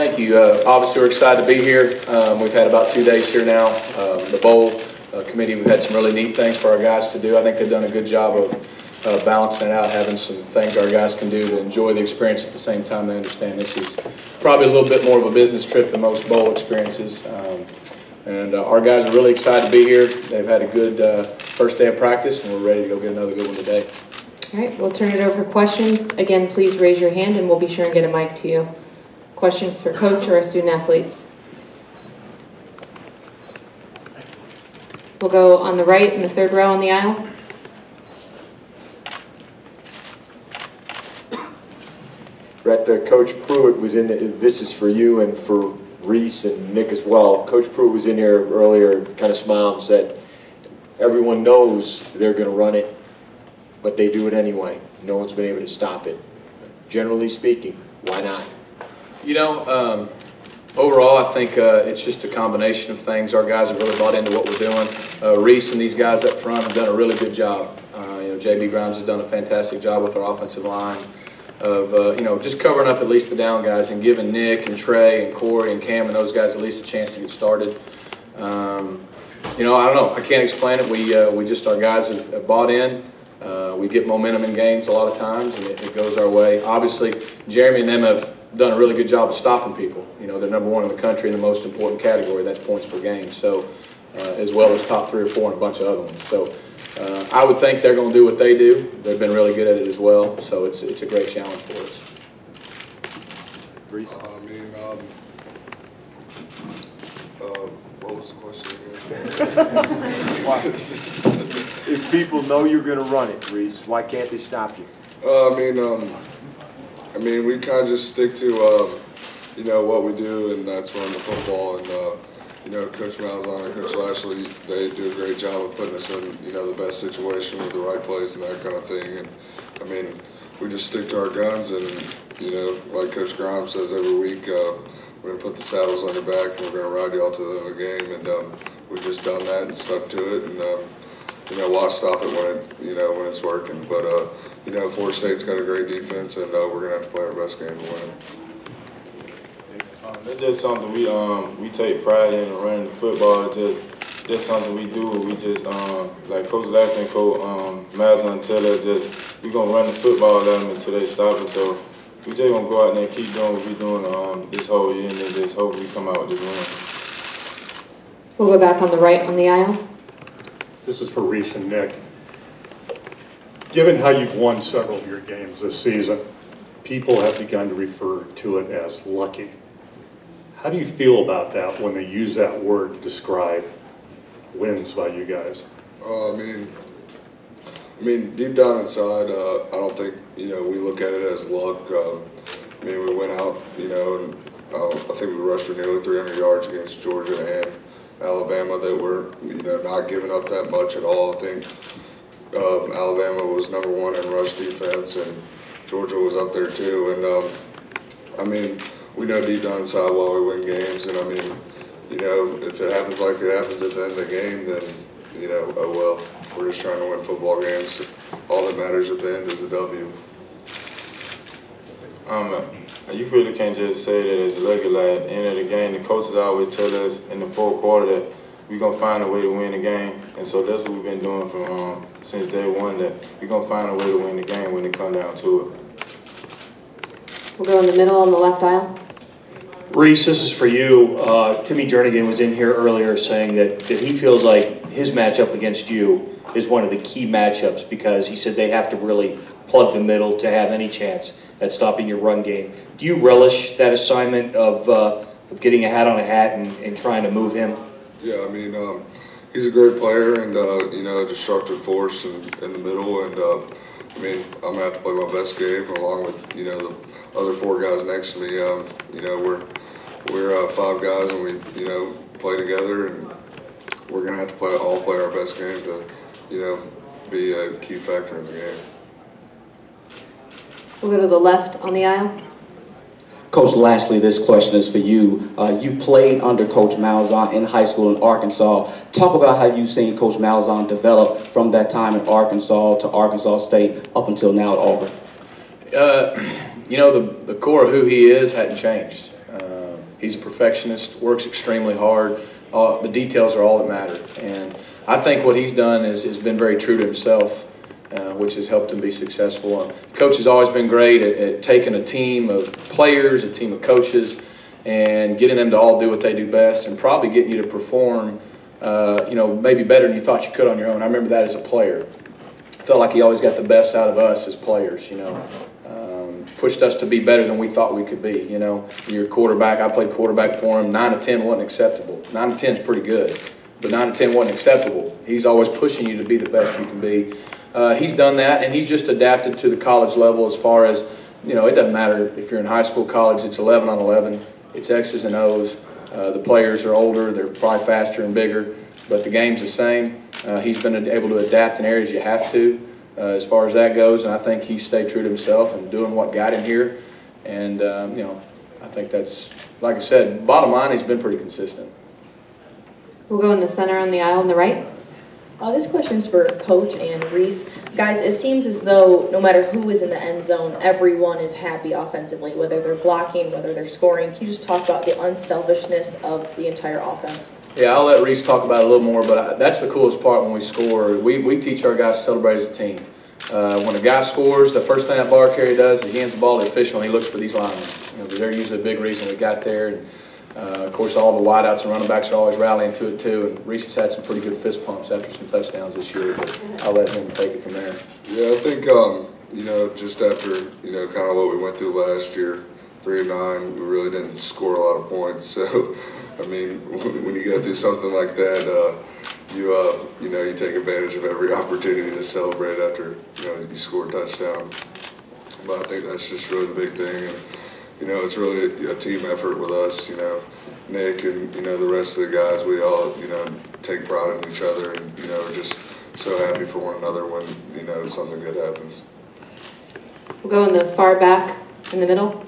Thank you. Obviously, we're excited to be here. We've had about 2 days here now. The bowl committee, we've had some really neat things for our guys to do. I think they've done a good job of balancing it out, having some things our guys can do to enjoy the experience at the same time they understand this is probably a little bit more of a business trip than most bowl experiences. Our guys are really excited to be here. They've had a good first day of practice, and we're ready to go get another good one today. All right, we'll turn it over for questions. Again, please raise your hand, and we'll be sure and get a mic to you. Question for Coach or our student athletes? We'll go on the right in the third row on the aisle. Rhett, Coach Pruitt was in this is for you and for Reese and Nick as well. Coach Pruitt was in here earlier, kind of smiled and said, everyone knows they're going to run it, but they do it anyway. No one's been able to stop it. Generally speaking, why not? You know, overall, I think it's just a combination of things. Our guys have really bought into what we're doing. Reese and these guys up front have done a really good job. You know, J.B. Grimes has done a fantastic job with our offensive line of, you know, just covering up at least the down guys and giving Nick and Trey and Corey and Cam and those guys at least a chance to get started. You know, I don't know. I can't explain it. We just, our guys have bought in. We get momentum in games a lot of times, and it goes our way. Obviously, Jeremy and them have done a really good job of stopping people. You know, they're #1 in the country in the most important category, that's points per game. So, as well as top 3 or 4 and a bunch of other ones. So, I would think they're going to do what they do. They've been really good at it as well. So, it's a great challenge for us. What was the question again? If people know you're going to run it, Reese, why can't they stop you? I mean, we kind of just stick to, you know, what we do, and that's run the football. And, you know, Coach Malzahn and Coach Lashlee, they do a great job of putting us in, you know, the best situation with the right plays and that kind of thing. And, I mean, we just stick to our guns, and, you know, like Coach Grimes says every week, we're going to put the saddles on your back, and we're going to ride you all to the end of the game. And we've just done that and stuck to it. And, you know, why stop it when it, you know, when it's working? But you know, Florida State's got a great defense, and we're gonna have to play our best game to win. That's just something we take pride in, running the football. It's just something we do. We just like Coach Lashlee and Coach Malzahn tell us, we gonna run the football at them until they stop it. So we just gonna go out there and keep doing what we're doing this whole year, and then just hope we come out with this win. We'll go back on the right on the aisle. This is for Reese and Nick. Given how you've won several of your games this season, people have begun to refer to it as lucky. How do you feel about that when they use that word to describe wins by you guys? I mean, deep down inside, I don't think, you know, we look at it as luck. I mean, we went out, you know, and I think we rushed for nearly 300 yards against Georgia and Alabama that were, you know, not giving up that much at all. I think Alabama was #1 in rush defense, and Georgia was up there too. And I mean, we know deep down inside why we win games. And I mean, you know, if it happens like it happens at the end of the game, then, you know, oh well. We're just trying to win football games. All that matters at the end is a W. You really can't just say that it's lucky. Like at the end of the game, the coaches always tell us in the fourth quarter that we're gonna find a way to win the game, and so that's what we've been doing from since day one. That we're gonna find a way to win the game when it comes down to it. We'll go in the middle on the left aisle. Reese, this is for you. Timmy Jernigan was in here earlier saying that he feels like his matchup against you is one of the key matchups because he said they have to really plug the middle to have any chance at stopping your run game. Do you relish that assignment of getting a hat on a hat and trying to move him? Yeah, I mean, he's a great player and, you know, a disruptive force in the middle. And, I mean, I'm going to have to play my best game along with, you know, the other 4 guys next to me. You know, we're 5 guys and we, you know, play together, and we're going to have to all play our best game to, you know, be a key factor in the game. We'll go to the left on the aisle. Coach Lashlee, this question is for you. You played under Coach Malzahn in high school in Arkansas. Talk about how you've seen Coach Malzahn develop from that time in Arkansas to Arkansas State up until now at Auburn. You know, the core of who he is hadn't changed. He's a perfectionist, works extremely hard. The details are all that matter. And I think what he's done has been very true to himself, which has helped him be successful. Coach has always been great at taking a team of players, a team of coaches, and getting them to all do what they do best, and probably getting you to perform, maybe better than you thought you could on your own. I remember that as a player. I felt like he always got the best out of us as players, pushed us to be better than we thought we could be. Your quarterback, I played quarterback for him, 9 to 10 wasn't acceptable. 9 to 10 is pretty good, but 9 to 10 wasn't acceptable. He's always pushing you to be the best you can be. He's done that, and he's just adapted to the college level as far as, it doesn't matter if you're in high school, college, it's 11 on 11. It's X's and O's. The players are older, they're probably faster and bigger, but the game's the same. He's been able to adapt in areas you have to as far as that goes, and I think he stayed true to himself and doing what got him here. And, I think that's, like I said, bottom line, he's been pretty consistent. We'll go in the center on the aisle on the right. This question is for Coach and Reese. Guys, it seems as though no matter who is in the end zone, everyone is happy offensively, whether they're blocking, whether they're scoring. Can you just talk about the unselfishness of the entire offense? Yeah, I'll let Reese talk about it a little more, but that's the coolest part when we score. We teach our guys to celebrate as a team. When a guy scores, the first thing that ball carrier does is he hands the ball to the official and he looks for these linemen. Because they're usually a big reason we got there. And, of course, all the wideouts and running backs are always rallying to it too. And Reese has had some pretty good fist pumps after some touchdowns this year. But I'll let him take it from there. Yeah, I think just after kind of what we went through last year, 3-9, we really didn't score a lot of points. So, I mean, when you go through something like that, you take advantage of every opportunity to celebrate after you score a touchdown. But I think that's just really the big thing, and it's really a team effort with us. Nick and the rest of the guys, we all take pride in each other, and are just so happy for one another when something good happens. We'll go in the far back in the middle.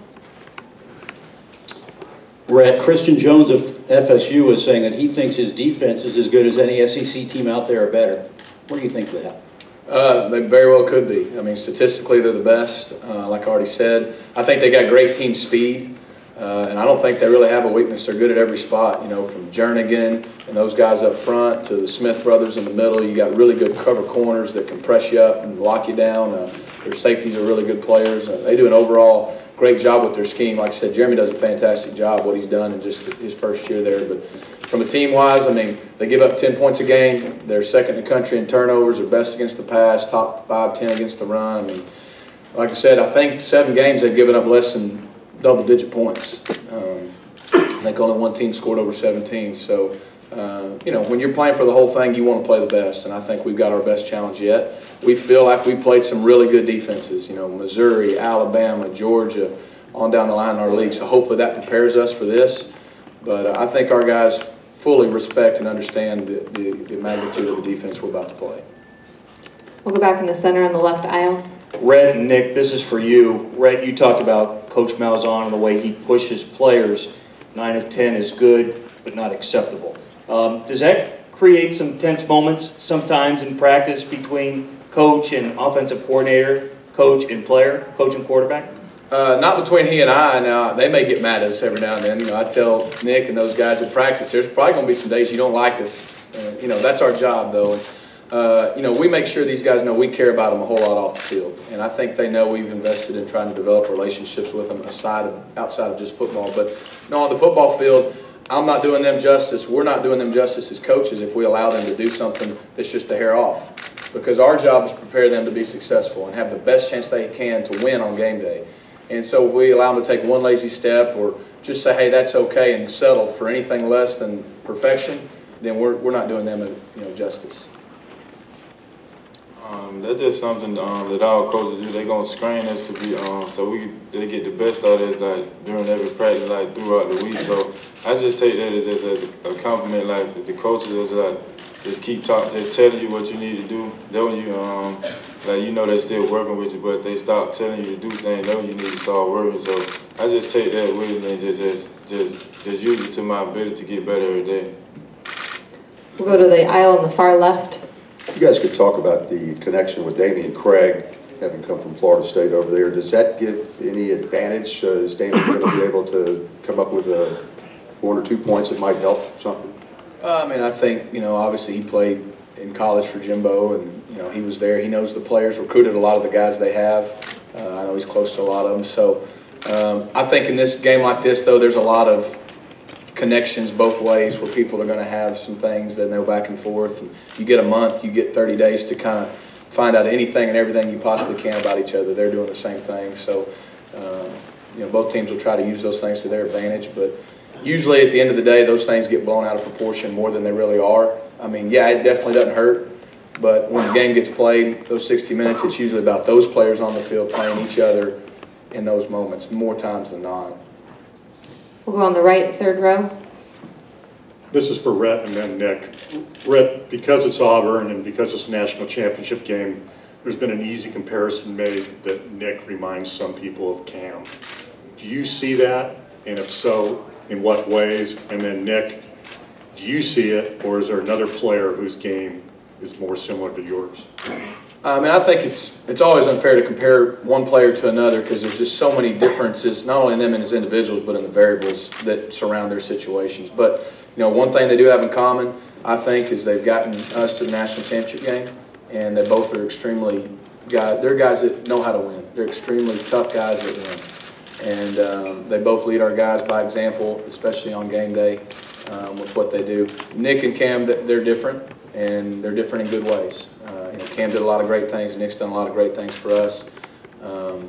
Rhett, Christian Jones of FSU is saying that he thinks his defense is as good as any SEC team out there or better. What do you think of that? They very well could be. I mean, statistically, they're the best. Like I already said, I think they got great team speed, and I don't think they really have a weakness. They're good at every spot. From Jernigan and those guys up front to the Smith brothers in the middle. You got really good cover corners that can press you up and lock you down. Their safeties are really good players. They do an overall great job with their scheme. Like I said, Jeremy does a fantastic job what he's done in just his first year there. But from a team-wise, I mean, they give up 10 points a game. They're second in the country in turnovers. They're best against the pass, top 5, 10 against the run. I mean, like I said, I think 7 games they've given up less than double-digit points. I think only one team scored over 17. So, when you're playing for the whole thing, you want to play the best, and I think we've got our best challenge yet. We feel like we played some really good defenses, Missouri, Alabama, Georgia, on down the line in our league. So hopefully that prepares us for this. But I think our guys fully respect and understand the magnitude of the defense we're about to play. We'll go back in the center on the left aisle. Rhett and Nick, this is for you. Rhett, you talked about Coach Malzahn and the way he pushes players. 9 of 10 is good, but not acceptable. Does that create some tense moments sometimes in practice between coach and offensive coordinator, coach and player, coach and quarterback? Not between he and I. Now, they may get mad at us every now and then. I tell Nick and those guys at practice, there's probably going to be some days you don't like us. That's our job, though. We make sure these guys know we care about them a whole lot off the field. And I think they know we've invested in trying to develop relationships with them outside of just football. But on the football field, I'm not doing them justice. We're not doing them justice as coaches if we allow them to do something that's just a hair off. Because our job is to prepare them to be successful and have the best chance they can to win on game day. And so if we allow them to take one lazy step or just say, hey, that's okay, and settle for anything less than perfection, then we're not doing them justice. That's just something that our coaches do. They're going to screen us to be so they get the best out of us like during every practice, like throughout the week. So I just take that as a compliment. Like if the coaches is like just keep talking, just telling you what you need to do. Then when you they're still working with you, but they stop telling you to do things. Then you need to start working. So I just take that with me and just use it to my ability to get better every day. We'll go to the aisle on the far left. You guys could talk about the connection with Damian Craig, having come from Florida State over there. Does that give any advantage? Is Damian going to be able to come up with 1 or 2 points that might help something? I mean, I think, obviously he played in college for Jimbo, and, he was there. He knows the players, recruited a lot of the guys they have. I know he's close to a lot of them. So I think in this game like this, though, there's a lot of connections both ways where people are going to have some things that know back and forth. And you get a month, you get 30 days to kind of find out anything and everything you possibly can about each other. They're doing the same thing. So, both teams will try to use those things to their advantage. But usually at the end of the day, those things get blown out of proportion more than they really are. I mean, yeah, it definitely doesn't hurt. But when the game gets played, those 60 minutes, it's usually about those players on the field playing each other in those moments, more times than not. We'll go on the right, third row. This is for Rhett and then Nick. Rhett, because it's Auburn and because it's a national championship game, there's been an easy comparison made that Nick reminds some people of Cam. Do you see that? And if so, in what ways? And then Nick, do you see it, or is there another player whose game is more similar to yours? I mean, I think it's always unfair to compare one player to another because there's just so many differences, not only in them as individuals, but in the variables that surround their situations. But, one thing they do have in common, I think, is they've gotten us to the national championship game, and they both are they're guys that know how to win. They're extremely tough guys that win. And they both lead our guys by example, especially on game day with what they do. Nick and Cam, they're different, and they're different in good ways. Cam did a lot of great things. Nick's done a lot of great things for us. I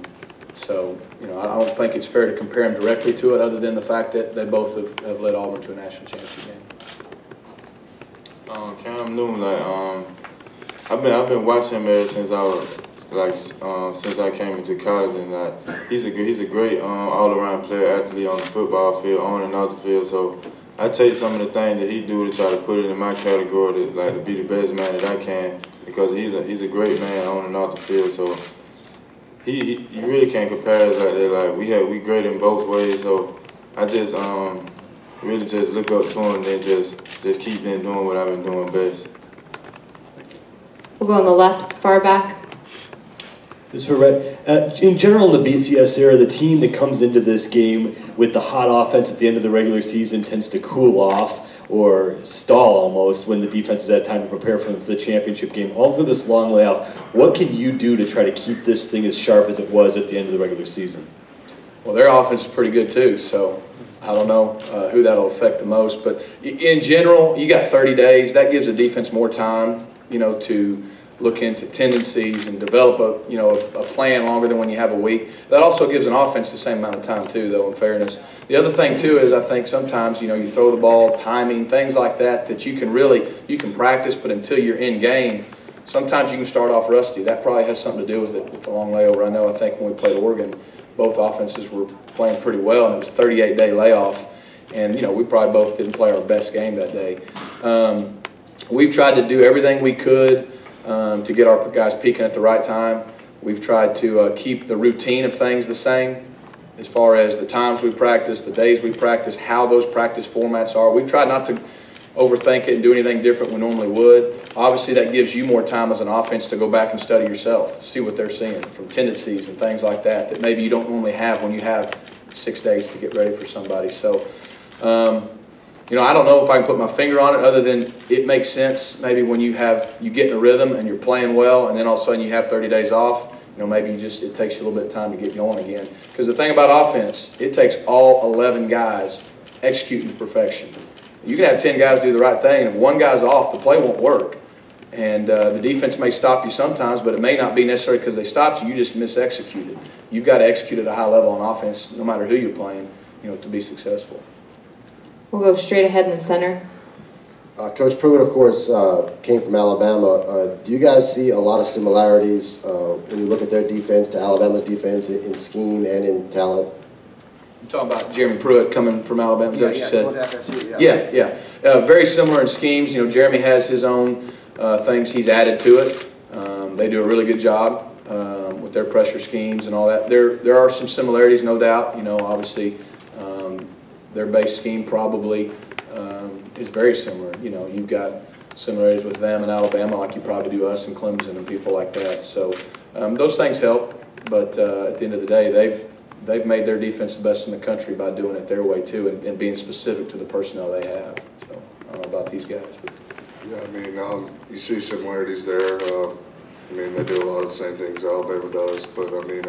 don't think it's fair to compare them directly to it, other than the fact that they both have led Auburn to a national championship game. Cam Newton, I've been watching him ever since since I came into college, and he's a great all-around player, athlete on the football field, on and off the field. So I take some of the things that he do to try to put it in my category to be the best man that I can, because he's a great man on and off the field. So you really can't compare us like that. We great in both ways. So I just really just look up to him and then just keep doing what I've been doing best. We'll go on the left, far back. This is for Rhett. In general, in the BCS era, the team that comes into this game with the hot offense at the end of the regular season tends to cool off or stall almost when the defense has had time to prepare for the championship game. All for this long layoff, what can you do to try to keep this thing as sharp as it was at the end of the regular season? Well, their offense is pretty good too, so I don't know who that'll affect the most. But in general, you got 30 days. That gives the defense more time, to look into tendencies and develop a plan longer than when you have a week. That also gives an offense the same amount of time too, though, in fairness. The other thing too is I think sometimes, you throw the ball, timing, things like that you can practice, but until you're in game, sometimes you can start off rusty. That probably has something to do with it, with the long layover. I think when we played Oregon, both offenses were playing pretty well, and it was a 38-day layoff. And, we probably both didn't play our best game that day. We've tried to do everything we could to get our guys peaking at the right time. We've tried to keep the routine of things the same as far as the times we practice, the days we practice, how those practice formats are. We've tried not to overthink it and do anything different we normally would. Obviously, that gives you more time as an offense to go back and study yourself, see what they're seeing from tendencies and things like that maybe you don't normally have when you have 6 days to get ready for somebody. So, I don't know if I can put my finger on it other than it makes sense maybe when you get in a rhythm and you're playing well, and then all of a sudden you have 30 days off. Maybe it takes you a little bit of time to get going again. Because the thing about offense, it takes all 11 guys executing to perfection. You can have 10 guys do the right thing, and if one guy's off, the play won't work. And the defense may stop you sometimes, but it may not be necessarily because they stopped you. You just mis-executed. You've got to execute at a high level on offense, no matter who you're playing, to be successful. We'll go straight ahead in the center. Coach Pruitt, of course, came from Alabama. Do you guys see a lot of similarities when you look at their defense to Alabama's defense in scheme and in talent? You're talking about Jeremy Pruitt coming from Alabama, is that what you said? Yeah. Very similar in schemes. Jeremy has his own things he's added to it. They do a really good job with their pressure schemes and all that. There are some similarities, no doubt. Obviously, their base scheme probably is very similar. You've got similarities with them in Alabama like you probably do us in Clemson and people like that. So those things help, but at the end of the day, they've made their defense the best in the country by doing it their way too, and being specific to the personnel they have. So I don't know about these guys. But. Yeah, I mean, you see similarities there. I mean, they do a lot of the same things Alabama does, but I mean,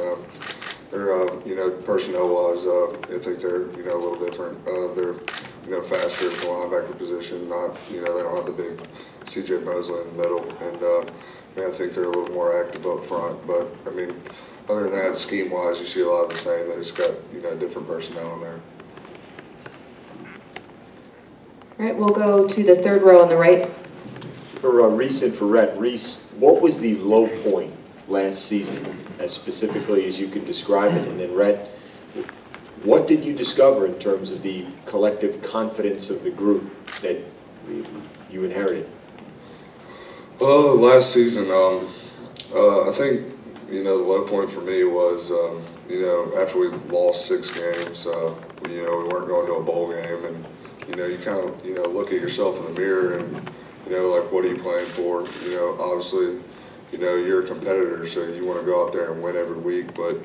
they're personnel-wise, I think they're a little different. They're faster at the linebacker position. Not they don't have the big C.J. Mosley in the middle, and I think they're a little more active up front. But I mean, other than that, scheme-wise, you see a lot of the same. They just got different personnel in there. All right, we'll go to the third row on the right. For Reese and for Rhett, Reese, what was the low point last season, as specifically as you could describe it? And then Rhett, what did you discover in terms of the collective confidence of the group that you inherited? Well, last season, I think the low point for me was after we lost 6 games, we weren't going to a bowl game, and you kind of look at yourself in the mirror and like, what are you playing for? Obviously, you're a competitor, so you want to go out there and win every week. But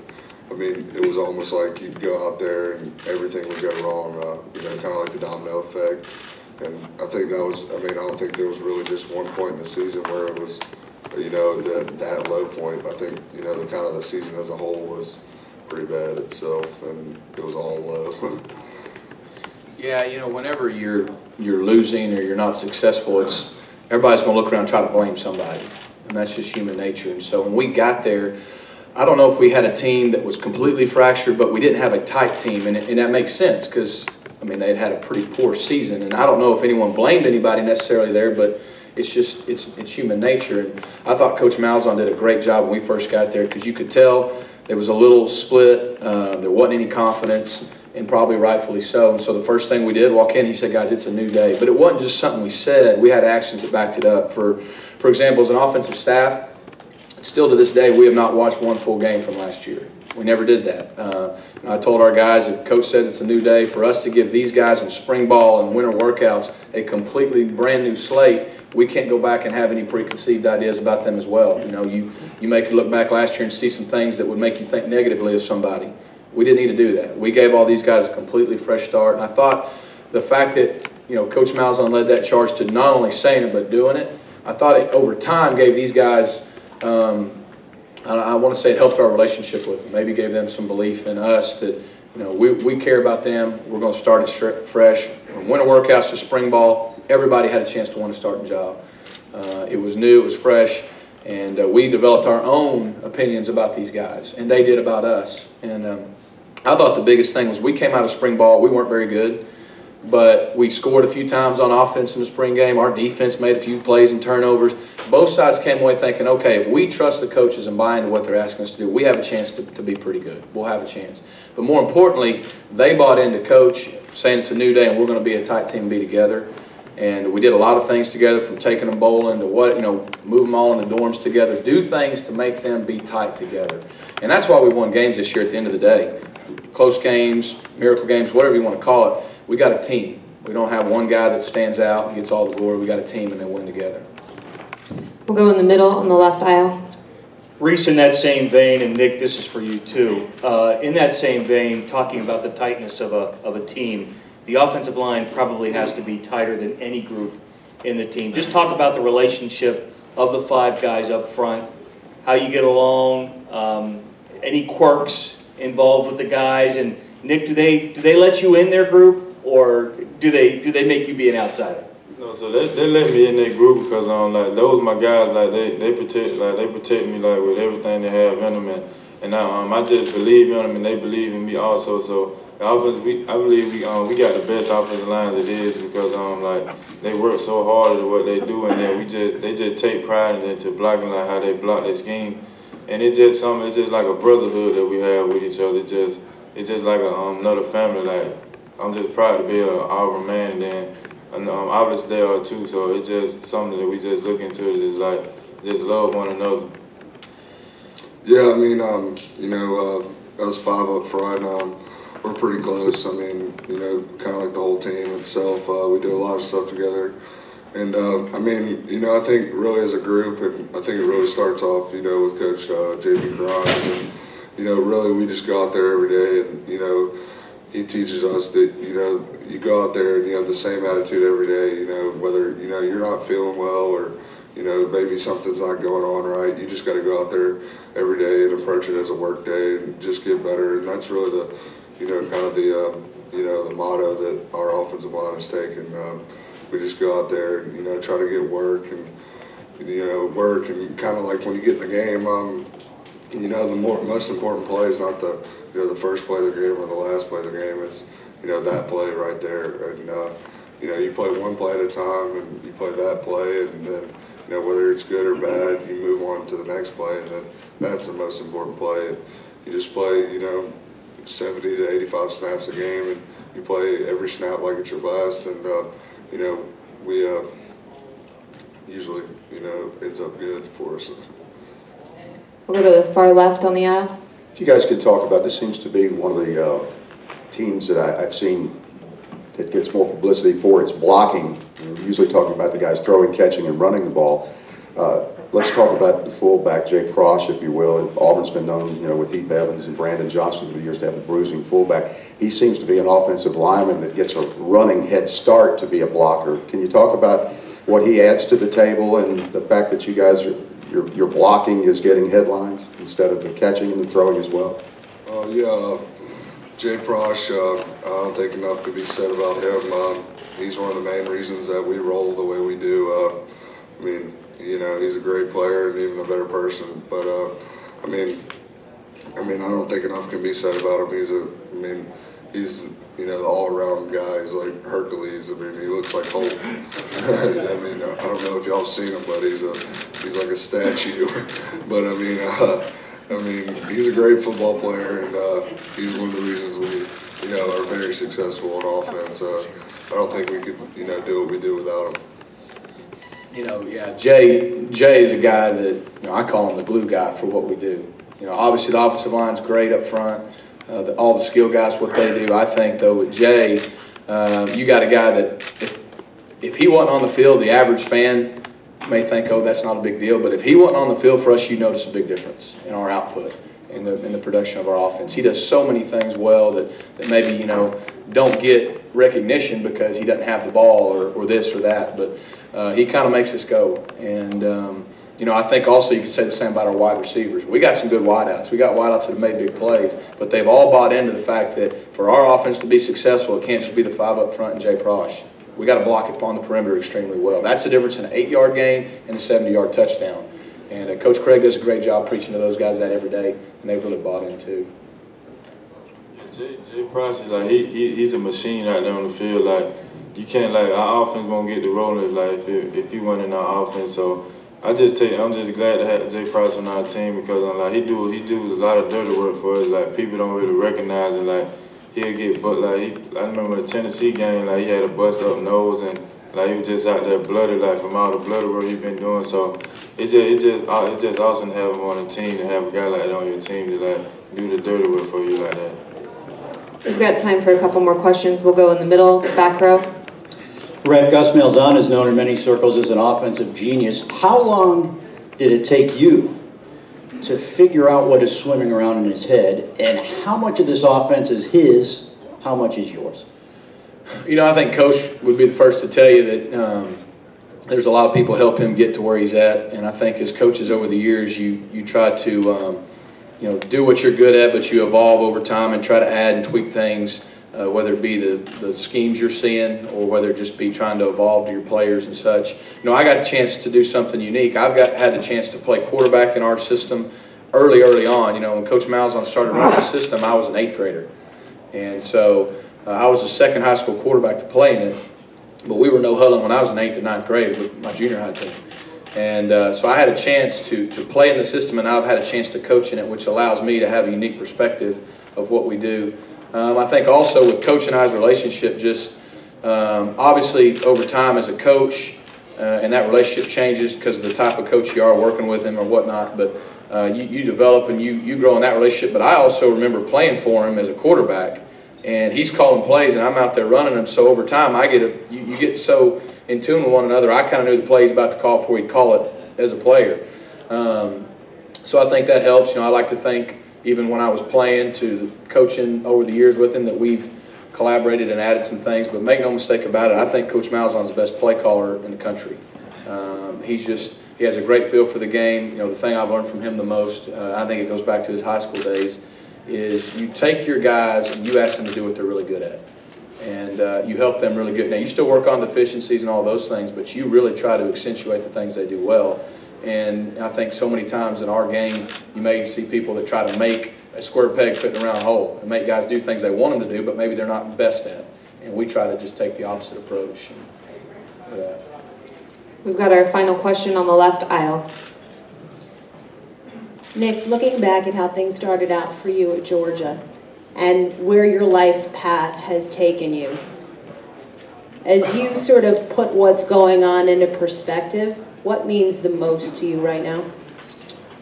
I mean, it was almost like you'd go out there and everything would go wrong. Kind of like the domino effect. And I think that was. I mean, I don't think there was really just one point in the season where it was, that low point. I think the season as a whole was pretty bad itself, and it was all low. Yeah, whenever you're losing or you're not successful, everybody's going to look around and try to blame somebody, and that's just human nature. And so when we got there, I don't know if we had a team that was completely fractured, but we didn't have a tight team, and that makes sense because I mean they'd had a pretty poor season, and I don't know if anyone blamed anybody necessarily there, but it's just it's human nature. And I thought Coach Malzahn did a great job when we first got there because you could tell there was a little split, there wasn't any confidence. And probably rightfully so. And so the first thing we did, walk in, he said, guys, it's a new day. But it wasn't just something we said. We had actions that backed it up. For example, as an offensive staff, still to this day, we have not watched one full game from last year. We never did that. I told our guys, if Coach said it's a new day, for us to give these guys in spring ball and winter workouts a completely brand new slate, we can't go back and have any preconceived ideas about them as well. You make you look back last year and see some things that would make you think negatively of somebody. We didn't need to do that. We gave all these guys a completely fresh start. And I thought the fact that Coach Malzahn led that charge to not only saying it but doing it, I thought it over time gave these guys, I want to say it helped our relationship with them. Maybe gave them some belief in us that we care about them. We're going to start it fresh. From winter workouts to spring ball, everybody had a chance to win a starting job. It was new, it was fresh. And we developed our own opinions about these guys, and they did about us. And I thought the biggest thing was we came out of spring ball. We weren't very good, but we scored a few times on offense in the spring game. Our defense made a few plays and turnovers. Both sides came away thinking, okay, if we trust the coaches and buy into what they're asking us to do, we have a chance to be pretty good. We'll have a chance. But more importantly, they bought into Coach saying it's a new day and we're going to be a tight team and be together. And we did a lot of things together, from taking them bowling to move them all in the dorms together, do things to make them be tight together. And that's why we won games this year at the end of the day. Close games, miracle games, whatever you want to call it, we got a team. We don't have one guy that stands out and gets all the glory. We got a team and they win together. We'll go in the middle on the left aisle. Reese, in that same vein, and Nick, this is for you too. In that same vein, talking about the tightness of a team, the offensive line probably has to be tighter than any group in the team. Just talk about the relationship of the 5 guys up front, how you get along, any quirks involved with the guys. And Nick, do they let you in their group, or do they make you be an outsider? No, so they let me in their group because those my guys, they protect me with everything they have in them, and I just believe in them and they believe in me also. So the offense, I believe we got the best offensive lines it is because they work so hard at what they do, and then they just take pride into blocking how they block their scheme, and it's just like a brotherhood that we have with each other. It's just like another family. I'm just proud to be an Auburn man, and then obviously they are too. So it's just something that we just look into, just love one another. Yeah, I mean, us 5 up front. We're pretty close. I mean, kind of like the whole team itself. We do a lot of stuff together. And, I think really as a group, and I think it really starts off, with Coach J.B. Grimes. And, really we just go out there every day, and he teaches us that you go out there and you have the same attitude every day. Whether you're not feeling well or maybe something's not going on right, you just got to go out there every day and approach it as a work day and just get better. And that's really the kind of the motto that our offensive line has taken. We just go out there and try to get work and kind of like when you get in the game. The most important play is not the the first play of the game or the last play of the game. It's that play right there, and you play one play at a time, and you play that play, and then whether it's good or bad, you move on to the next play, and then that's the most important play. And you just play 70 to 85 snaps a game, and you play every snap like it's your last, and we usually ends up good for us. We'll go to the far left on the aisle. If you guys could talk about, this seems to be one of the teams that I've seen that gets more publicity for its blocking. We're usually talking about the guys throwing, catching, and running the ball. Let's talk about the fullback, Jay Prosch, if you will. Auburn's been known, with Heath Evans and Brandon Johnson through the years to have the bruising fullback. He seems to be an offensive lineman that gets a running head start to be a blocker. Can you talk about what he adds to the table and the fact that you guys are your blocking is getting headlines instead of the catching and the throwing as well? Jay Prosch, I don't think enough could be said about him. He's one of the main reasons that we roll the way we do. He's a great player and even a better person. But I don't think enough can be said about him. He's the all-around guy. He's like Hercules. He looks like Hulk. I don't know if y'all have seen him, but he's like a statue. But he's a great football player, and he's one of the reasons we are very successful on offense. I don't think we could do what we do without him. Jay is a guy that I call him the glue guy for what we do. Obviously the offensive line's great up front. All the skill guys, what they do. I think though with Jay, you got a guy that if he wasn't on the field, the average fan may think, oh, that's not a big deal. But if he wasn't on the field for us, you notice a big difference in our output, in the production of our offense. He does so many things well that maybe don't get recognition because he doesn't have the ball or this or that. But he kind of makes us go. And I think also you could say the same about our wide receivers. We got some good wideouts. We got wideouts that have made big plays, but they've all bought into the fact that for our offense to be successful, it can't just be the 5 up front and Jay Prosch. We got to block it upon the perimeter extremely well. That's the difference in an 8-yard gain and a 70-yard touchdown. And Coach Craig does a great job preaching to those guys that every day, and they've really bought in too. Jay Prosch is he's a machine out there on the field. You can't our offense won't get the rolling if he went in our offense. So I'm just glad to have Jay Prosch on our team because he do a lot of dirty work for us. People don't really recognize it. He'll get I remember the Tennessee game. He had a bust up nose and he was just out there blooded from all the blood work he's been doing. So it's just awesome to have him on the team, to have a guy like that on your team to do the dirty work for you like that. We've got time for a couple more questions. We'll go in the middle, back row. Rhett, Gus Malzahn is known in many circles as an offensive genius. How long did it take you to figure out what is swimming around in his head, and how much of this offense is his, how much is yours? I think Coach would be the first to tell you that there's a lot of people help him get to where he's at, and I think as coaches over the years, you try to do what you're good at, but you evolve over time and try to add and tweak things, whether it be the schemes you're seeing or whether it just be trying to evolve to your players and such. I got a chance to do something unique. I've had a chance to play quarterback in our system early on. When Coach Malzahn started running the system, I was an 8th grader. And so I was the second high school quarterback to play in it, but we were no huddling when I was in 8th and 9th grade with my junior high team. And so I had a chance to play in the system, and I've had a chance to coach in it, which allows me to have a unique perspective of what we do. I think also with Coach and I's relationship, just obviously over time as a coach, and that relationship changes because of the type of coach you are working with him or whatnot, but you develop and you grow in that relationship. But I also remember playing for him as a quarterback, and he's calling plays and I'm out there running them, so over time you get so in tune with one another. I kind of knew the play he's about to call before he'd call it as a player. So I think that helps. I like to think even when I was playing to coaching over the years with him, that we've collaborated and added some things. But make no mistake about it, I think Coach Malzahn's the best play caller in the country. He has a great feel for the game. You know, the thing I've learned from him the most, I think it goes back to his high school days, is you take your guys and you ask them to do what they're really good at. And you help them really good. Now, you still work on deficiencies and all those things, but you really try to accentuate the things they do well. And I think so many times in our game, you may see people that try to make a square peg fit in a round hole and make guys do things they want them to do, but maybe they're not best at. And we try to just take the opposite approach. We've got our final question on the left aisle. Nick, looking back at how things started out for you at Georgia and where your life's path has taken you, as you sort of put what's going on into perspective, what means the most to you right now?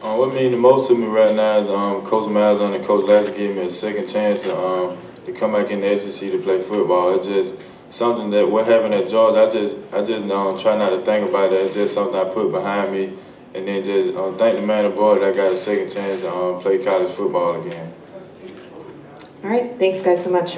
What means the most to me right now is Coach Malzahn and Coach Lashlee gave me a second chance to come back in the SEC to play football. It's just something that what happened at Georgia, I just try not to think about it. It's just something I put behind me, and then just thank the man aboard that I got a second chance to play college football again. All right, thanks guys so much.